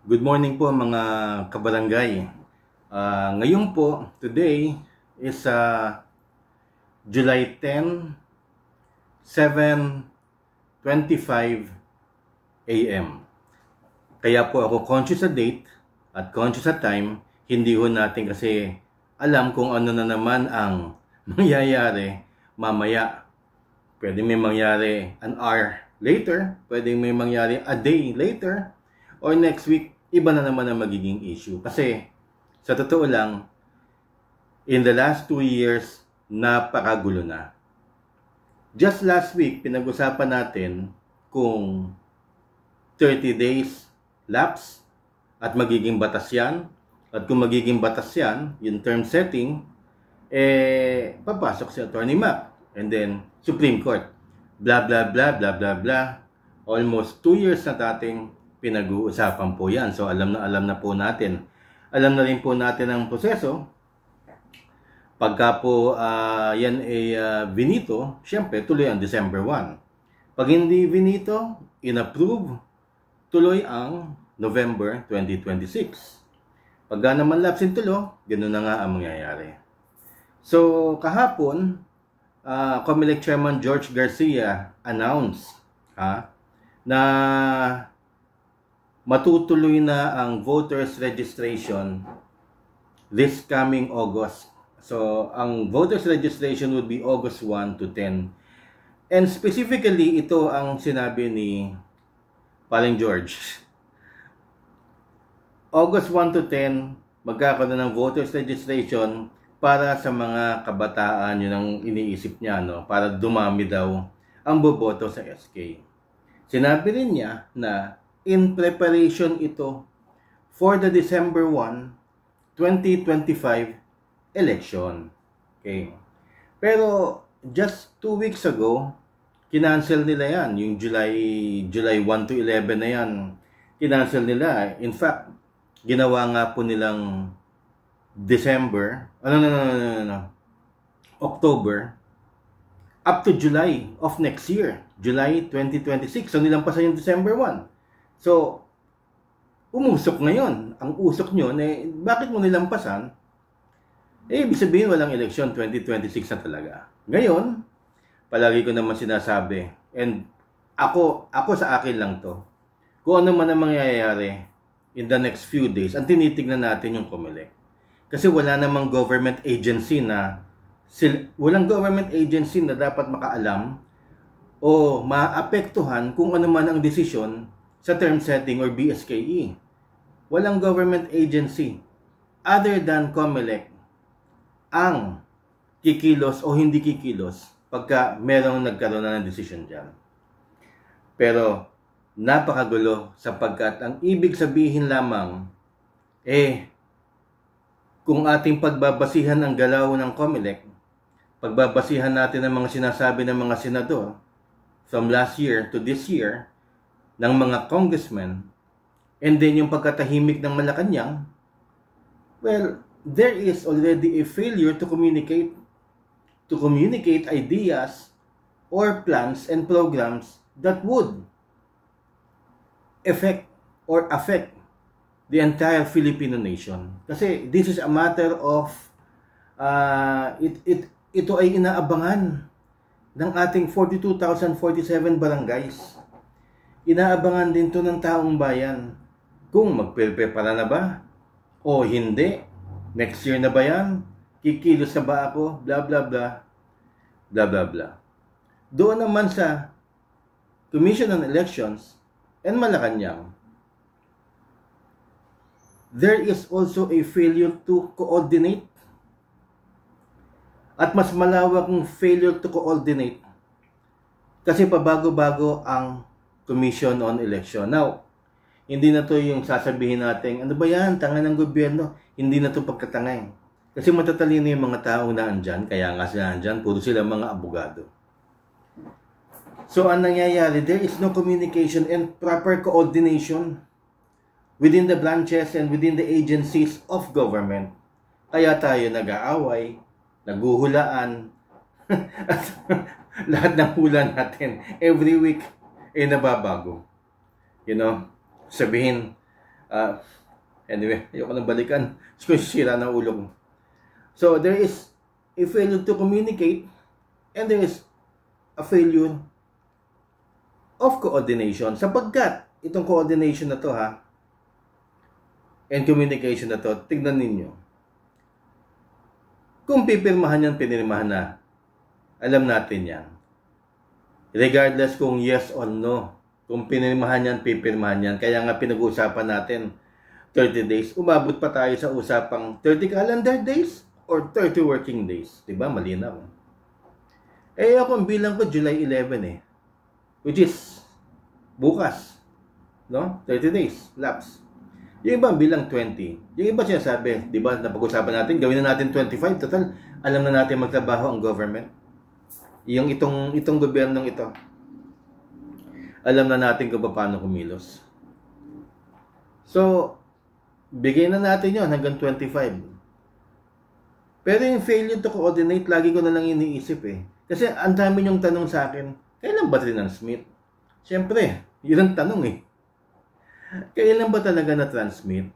Good morning po mga kabarangay. Ngayon po, today is July 10, 7:25 AM. Kaya po ako conscious sa date at conscious sa time. Hindi ho natin kasi alam kung ano na naman ang mangyayari mamaya. Pwede may mangyari an hour later, pwede may mangyari a day later, or next week, iba na naman ang magiging issue. Kasi, sa totoo lang, in the last 2 years, napakagulo na. Just last week, pinag-usapan natin kung 30 days lapse at magiging batas yan. At kung magiging batas yan, yung term setting, papasok si Attorney Mac. And then, Supreme Court. Blah, blah, blah, blah, blah, blah. Almost 2 years na dating pinag-uusapan po yan. So, alam na po natin. Alam na rin po natin ang proseso. Pagka po yan ay vinito, syempre, tuloy ang December 1. Pag hindi vinito, inapprove, tuloy ang November 2026. Pagka naman lapsin tulo, ganoon na nga ang mangyayari. So, kahapon, COMELEC Chairman George Garcia announced na matutuloy na ang voters registration this coming August. So, ang voters registration would be August 1 to 10. And specifically, ito ang sinabi ni Paring George. August 1 to 10, magkakaroon ng voters registration para sa mga kabataan. Yun ang iniisip niya, no? Para dumami daw ang boboto sa SK. Sinabi rin niya na in preparation ito for the December 1, 2025 election. Okay. Pero just 2 weeks ago, kinancel nila yan. Yung July 1 to 11 na yan, kinancel nila. In fact, ginawa nga po nilang December, October, up to July of next year, July 2026. So nilampasan yung December 1. So, umusok ngayon. Ang usok nyo, bakit mo nilampasan? Ibig sabihin walang eleksyon 2026 na talaga. Ngayon, palagi ko naman sinasabi, and ako sa akin lang to, kung ano man ang mangyayari in the next few days, ang tinitignan natin yung COMELEC. Kasi wala namang government agency walang government agency na dapat makaalam o maapektuhan kung ano man ang desisyon sa term setting or BSKE. Walang government agency other than COMELEC ang kikilos o hindi kikilos pagka merong nagkaroon na ng decision dyan. Pero napakagulo sapagkat ang ibig sabihin lamang kung ating pagbabasihan ang galaw ng COMELEC, pagbabasihan natin ang mga sinasabi ng mga senador from last year to this year, ng mga congressmen, and then yung pagkatahimik ng Malacanang, well, there is already a failure to communicate ideas or plans and programs that would affect the entire Filipino nation. Kasi this is a matter of ito ay inaabangan ng ating 42,047 barangays. Inaabangan din to ng taong bayan. Kung magpe-prepara na ba o hindi, next year na ba yan, kikilos na ba ako, blah blah blah, blah blah blah. Doon naman sa Commission on Elections and Malacanang, there is also a failure to coordinate, at mas malawak ng failure to coordinate kasi pabago-bago ang Commission on Election. Now, hindi na to yung sasabihin natin, ano ba yan, tanga ng gobyerno. Hindi na to pagkatangay. Kasi matatalino yung mga tao na andyan, kaya nga sila andyan, puro sila mga abogado. So, ang nangyayari, there is no communication and proper coordination within the branches and within the agencies of government. Kaya tayo nag-aaway, naguhulaan, at lahat ng hula natin every week ay nababago. You know, sabihin, Anyway, ayoko nang balikan. Sira ng ulo ko. So, there is a failure to communicate and there is a failure of coordination. Sapagkat, itong coordination na to and communication na to, tignan ninyo. Kung pipirmahan yan, pinirmahan na. Alam natin yan. Regardless kung yes or no. Kung pinirmahan yan, pipirmahan yan. Kaya nga pinag-uusapan natin 30 days. Umabot pa tayo sa usapang 30 calendar days or 30 working days. Diba? Malinaw. Ako, ang bilang ko July 11 which is bukas. No? 30 days. Lapse. Yung iba bilang 20. Yung iba sinasabi, di ba, napag-usapan natin, gawin na natin 25. Total, alam na natin magtrabaho ang government. Yung itong gobyernong ito. Alam na natin kung paano kumilos. So, bigay na natin yon hanggang 25. Pero yung failure to coordinate, lagi ko na lang iniisip Kasi ang dami niyong tanong sa akin, kailan ba transmit? Siyempre, yun ang tanong Kailan ba talaga na-transmit?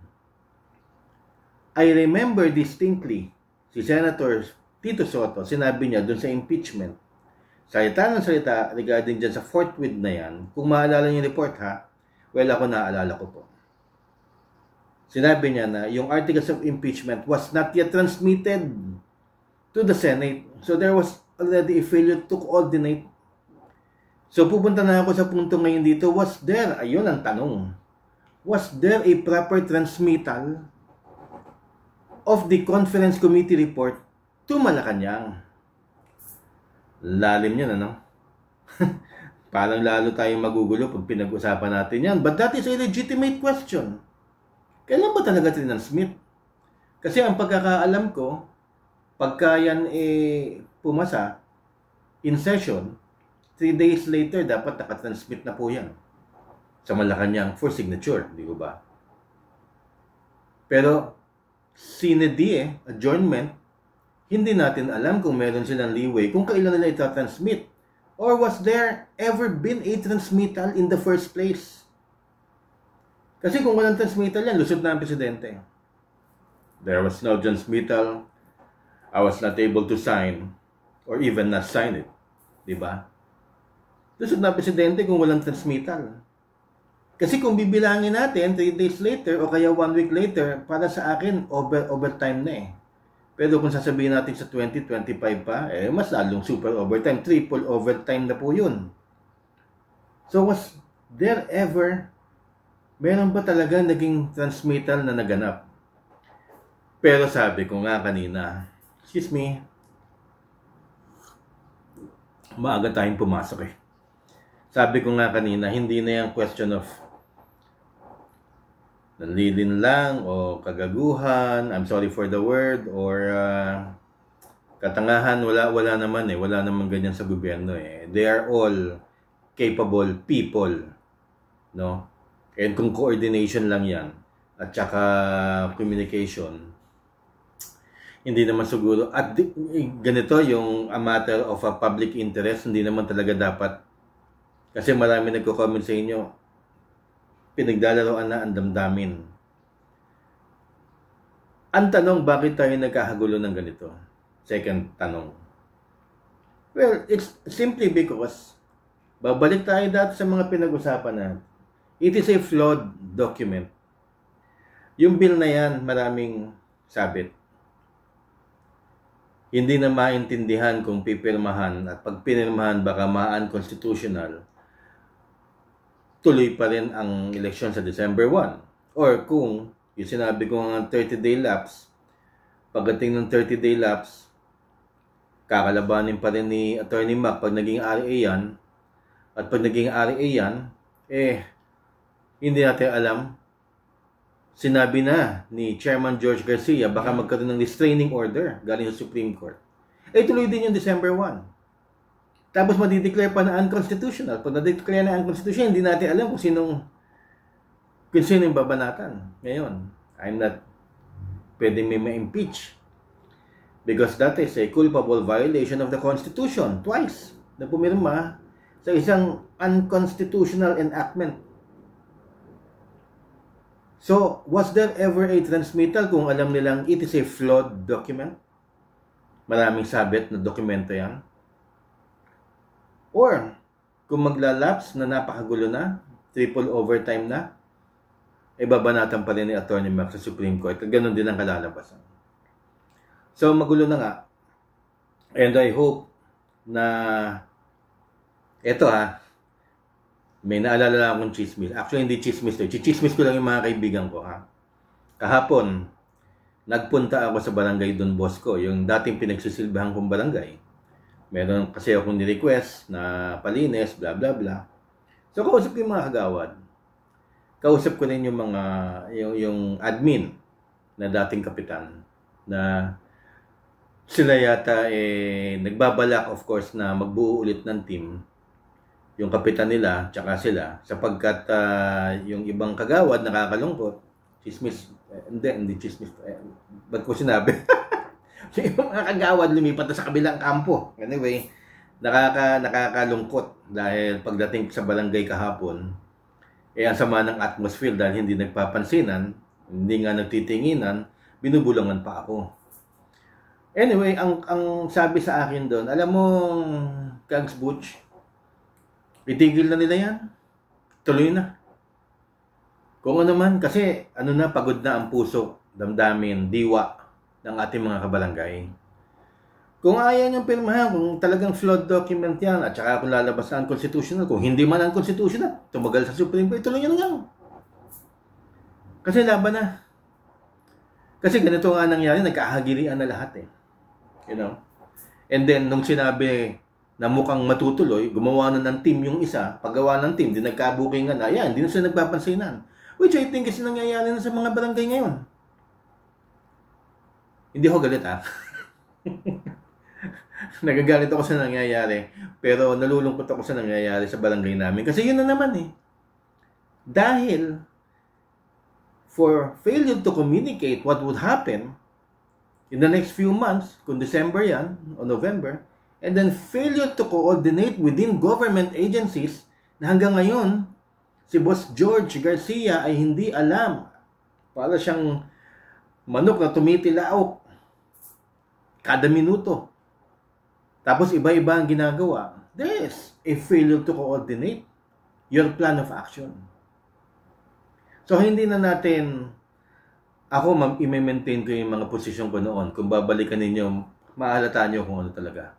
I remember distinctly, si Senator Tito Soto, sinabi niya dun sa impeachment, salita ng salita regarding dyan sa Fort With na yan, kung maalala niyo yung report well, ako naalala ko po. Sinabi niya na yung articles of impeachment was not yet transmitted to the Senate. So there was already a failure to coordinate. So pupunta na ako sa punto ngayon dito, was there, ayun ang tanong, was there a proper transmittal of the conference committee report to Malacanang? Lalim yan, Parang lalo tayong magugulo pag pinag-usapan natin yan. But that is a legitimate question. Kailan ba talaga transmit? Kasi ang pagkakaalam ko, pagka yan pumasa in session, 3 days later dapat nakatransmit na po yan sa Malacanang for signature, di ba? Pero sine die, adjournment, hindi natin alam kung meron silang leeway kung kailan nila itatransmit. Or was there ever been a transmittal in the first place? Kasi kung walang transmittal yan, lusot na ang presidente. There was no transmittal. I was not able to sign or even not sign it. Diba? Lusot na ang presidente kung walang transmittal. Kasi kung bibilangin natin 3 days later o kaya 1 week later, para sa akin, overtime na Pero kung sasabihin natin sa 2025 pa, mas lalong super overtime, triple overtime na po yun. So was there ever, meron ba talaga naging transmittal na naganap? Pero sabi ko nga kanina, excuse me, maaga tayong pumasok Sabi ko nga kanina, hindi na yung question of nanlilin lang o kagaguhan, I'm sorry for the word, or katangahan, wala naman wala naman ganyan sa gobyerno They are all capable people, no? And kung coordination lang yan, at saka communication, hindi naman siguro, at ganito yung a matter of a public interest, hindi naman talaga dapat, kasi marami nagko-comment sa inyo, pinagdalaroan na ang damdamin. Ang tanong, bakit tayo nagkahagulo ng ganito? Second tanong. Well, it's simply because, babalik tayo dati sa mga pinag-usapan na, it is a flawed document. Yung bill na yan, maraming sabit. Hindi na maintindihan kung pipirmahan, at pag pinirmahan baka ma-unconstitutional, tuloy pa rin ang eleksyon sa December 1. Or kung, yung sinabi ko nga 30-day lapse, pagdating ng 30-day lapse, kakalabanin pa rin ni Attorney Mac pag naging RA yan, at pag naging RA yan, hindi natin alam, sinabi na ni Chairman George Garcia, baka magkaroon ng restraining order galing sa Supreme Court. Tuloy din yung December 1. Tapos madideclare pa na unconstitutional. Pag nadeclare na unconstitutional, hindi natin alam kung sino yung babanatan. Ngayon, I'm not pwedeng may ma-impeach. Because that is a culpable violation of the Constitution. Twice na pumirma sa isang unconstitutional enactment. So, was there ever a transmittal kung alam nilang it is a flawed document? Maraming sabit na dokumento yan. Or, kung maglalaps na napakagulo na, triple overtime na, babanatan pa rin ni Atty. Mac sa Supreme Court. Ganon din ang kalalabasan. So, magulo na nga. And I hope na eto may naalala lang akong chismis. Actually, hindi chismis to. Chismis ko lang yung mga kaibigan ko, Kahapon, nagpunta ako sa barangay Don Bosco, yung dating pinagsisilbihan kong barangay. Meron kasi akong ni-request na palinis, bla bla bla. So, kausap ko yung mga kagawad. Kausap ko rin yung mga, yung admin na dating kapitan na sila yata nagbabalak, of course, na magbuo ulit ng team. Yung kapitan nila, tsaka sila, sapagkat yung ibang kagawad nakakalungkot. Chismis, hindi chismis. Ba't ko sinabi? Yung mga kagawad lumipat na sa kabilang kampo. Anyway, nakakalungkot dahil pagdating sa barangay kahapon, ang sama ng atmosphere dahil hindi nagpapansinan, hindi nga nagtitinginan, binubulangan pa ako. Anyway, ang sabi sa akin doon, alam mo, Kags Butch, itigil na nila yan. Tuloy na. Kung ano man, kasi pagod na ang puso, damdamin, diwa ng ating mga kabarangay. Kung ayaw niyang pirmahan, kung talagang flawed document yan, at saka kung lalabas na unconstitutional, kung hindi man unconstitutional, tumagal sa Supreme Court, tuloy niyo na lang. Kasi laban na. Kasi ganito nga nangyari, nagkahagirian na lahat And then, nung sinabi na mukhang matutuloy, gumawa na ng team yung isa, paggawa ng team, di nagkabukingan na, hindi na sila nagpapansinan. Which I think kasi nangyayari na sa mga barangay ngayon. Hindi ako galit Nagagalit ako sa nangyayari, pero nalulungkot ako sa nangyayari sa barangay namin. Kasi yun na naman Dahil, for failure to communicate what would happen in the next few months, kung December yan, o November, and then failure to coordinate within government agencies na hanggang ngayon, si Boss George Garcia ay hindi alam. Para siyang manok na tumitilaok kada minuto. Tapos iba-iba ang ginagawa. There's a failure to coordinate your plan of action. So hindi na natin, ako i-maintain ko yung mga posisyon ko noon. Kung babalikan ninyo, mahalata nyo kung ano talaga.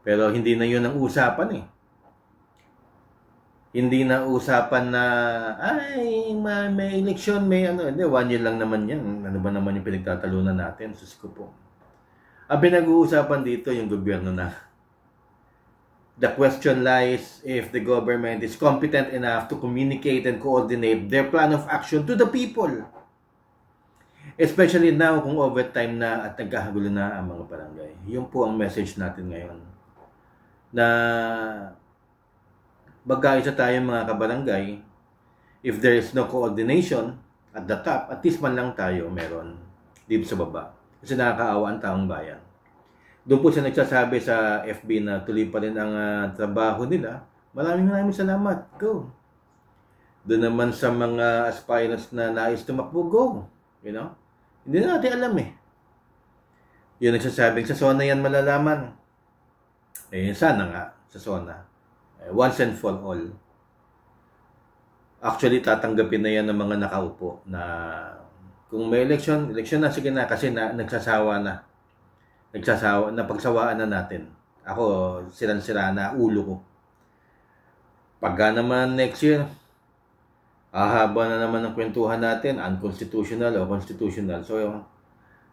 Pero hindi na yun ang usapan Hindi na usapan na, may eleksyon, may Hindi, 1 year lang naman yan. Ano ba naman yung pinagtatalunan natin? Sus ko po. Ang pinag-uusapan dito, yung gobyerno na. The question lies if the government is competent enough to communicate and coordinate their plan of action to the people. Especially now kung overtime na at nagkahagulo na ang mga barangay. Yun po ang message natin ngayon. Na magkaisa tayo mga kabarangay, if there is no coordination at the top, at least man lang tayo meron dito sa baba. Kasi nakakaawa ang taong bayan. Doon po siya nagsasabi sa FB na tuloy pa rin ang trabaho nila. Maraming salamat. Go. Doon naman sa mga aspirants na nais tumakbo, go. Hindi na natin alam Yun nagsasabing sa SONA yan malalaman. Sana nga sa SONA. Once and for all. Actually, tatanggapin na yan ng mga nakaupo na kung may election na, sige na, kasi nagsasawa na. Napagsawaan na natin. Ako, siran-sira na ulo ko. Pagka naman next year, haba na naman ang kwentuhan natin, unconstitutional o constitutional.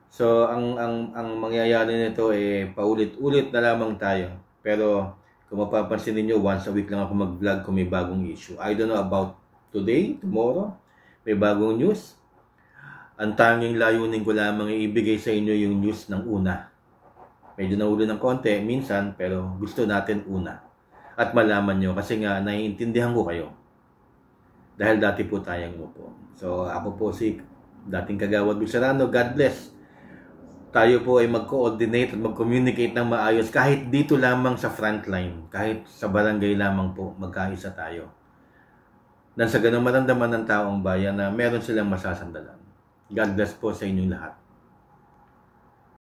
So ang mangyayari nito paulit-ulit na lamang tayo. Pero kung mapapansin niyo, once a week lang ako mag-vlog kung may bagong issue. I don't know about today, tomorrow, may bagong news. Ang tanging layunin ko lamang ibigay sa inyo yung news ng una. Medyo naulo ng konti minsan, pero gusto natin una. At malaman nyo kasi nga naiintindihan ko kayo. Dahil dati po tayong upo. So ako po si dating kagawad Lucerano. God bless. Tayo po ay mag-coordinate at mag-communicate ng maayos kahit dito lamang sa frontline. Kahit sa barangay lamang po magkaisa tayo. Nang sa ganun maramdaman ng taong bayan na meron silang masasandalan. God bless po sa inyong lahat.